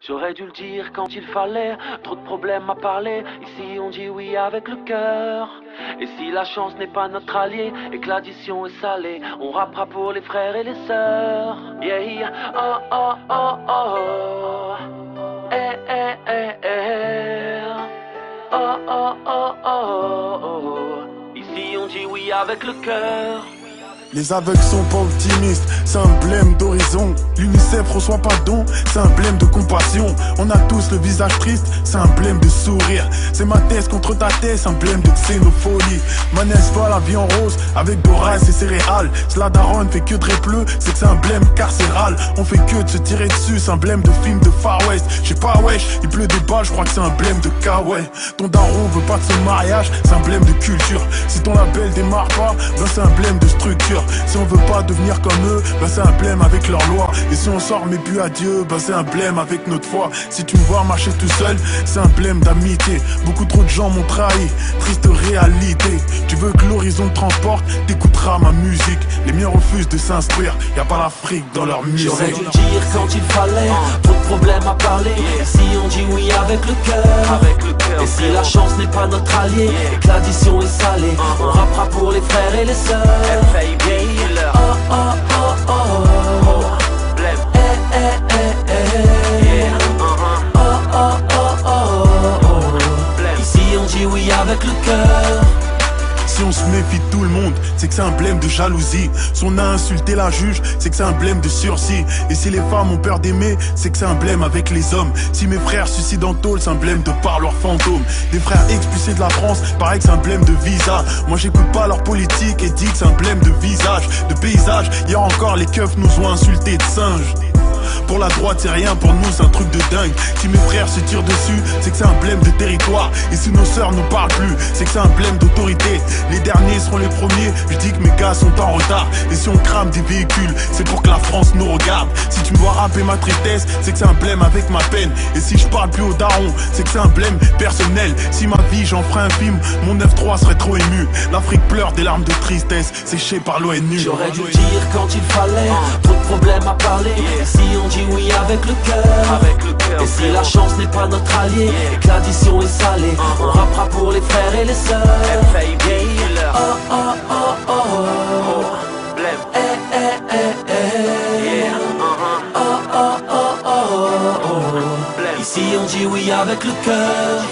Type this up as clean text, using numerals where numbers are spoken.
J'aurais dû le dire quand il fallait, trop de problèmes à parler. Ici on dit oui avec le cœur. Et si la chance n'est pas notre allié et que l'addition est salée, on rappera pour les frères et les sœurs. Yeah, oh oh oh oh. Eh eh eh eh. Oh oh oh oh oh. Ici on dit oui avec le cœur. Les aveugles sont pas optimistes, c'est un blême d'horizon. L'UNICEF reçoit pas de dons, c'est un blême de compassion. On a tous le visage triste, c'est un blême de sourire. C'est ma thèse contre ta thèse, un blême de xénophobie. Manès voit la vie en rose, avec Doras et céréales. Cela daronne fait que de répleux, c'est que c'est un blême carcéral. On fait que de se tirer dessus, c'est un blême de film de Far West. J'sais pas wesh, il pleut des balles, j'crois que c'est un blême de kawaii. Ton daron veut pas de son mariage, c'est un blême de culture. Si ton label démarre pas, ben c'est un blême de structure. Si on veut pas devenir comme eux, bah c'est un blême avec leur loi. Et si on sort mais plus à Dieu, bah c'est un blême avec notre foi. Si tu me vois marcher tout seul, c'est un blême d'amitié. Beaucoup trop de gens m'ont trahi, triste réalité. Tu veux que l'horizon te transporte, t'écouteras ma musique. Les miens refusent de s'instruire, y'a pas l'Afrique dans leur musique. J'aurais dû le dire quand il fallait, trop de problèmes à parler. Si on dit oui avec le cœur, et si la chance n'est pas notre allié et que l'addition est salée, on rappera pour les frères et les sœurs. Oh oh oh oh oh. Eh eh eh eh. Oh oh oh oh oh. Ici on dit oui avec le cœur. Si on se méfie de tout le monde, c'est que c'est un blême de jalousie. Si on a insulté la juge, c'est que c'est un blême de sursis. Et si les femmes ont peur d'aimer, c'est que c'est un blême avec les hommes. Si mes frères suicident en tôle, c'est un blême de par leurs fantômes. Des frères expulsés de la France, pareil que c'est un blême de visa. Moi j'écoute pas leur politique et dis que c'est un blême de visage, de paysage. Hier encore les keufs nous ont insultés de singes. Pour la droite c'est rien, pour nous c'est un truc de dingue. Si mes frères se tirent dessus, c'est que c'est un blême de territoire. Et si nos sœurs nous parlent plus, c'est que c'est un blême d'autorité. Les derniers seront les premiers, je dis que mes gars sont en retard. Et si on crame des véhicules, c'est pour que la France nous regarde. Si tu me vois rapper ma tristesse, c'est que c'est un blême avec ma peine. Et si je parle plus au daron, c'est que c'est un blême personnel. Si ma vie j'en ferais un film, mon 9-3 serait trop ému. L'Afrique pleure des larmes de tristesse, séchées par l'ONU. J'aurais dû le dire quand il fallait, trop de problèmes à parler. Si on dit oui avec le cœur, et si la chance n'est pas notre allié et que l'addition est salée, on rappera pour les frères et les sœurs. Oh oh oh oh oh. Eh eh eh eh. Oh oh oh oh oh. Ici on dit oui avec le cœur.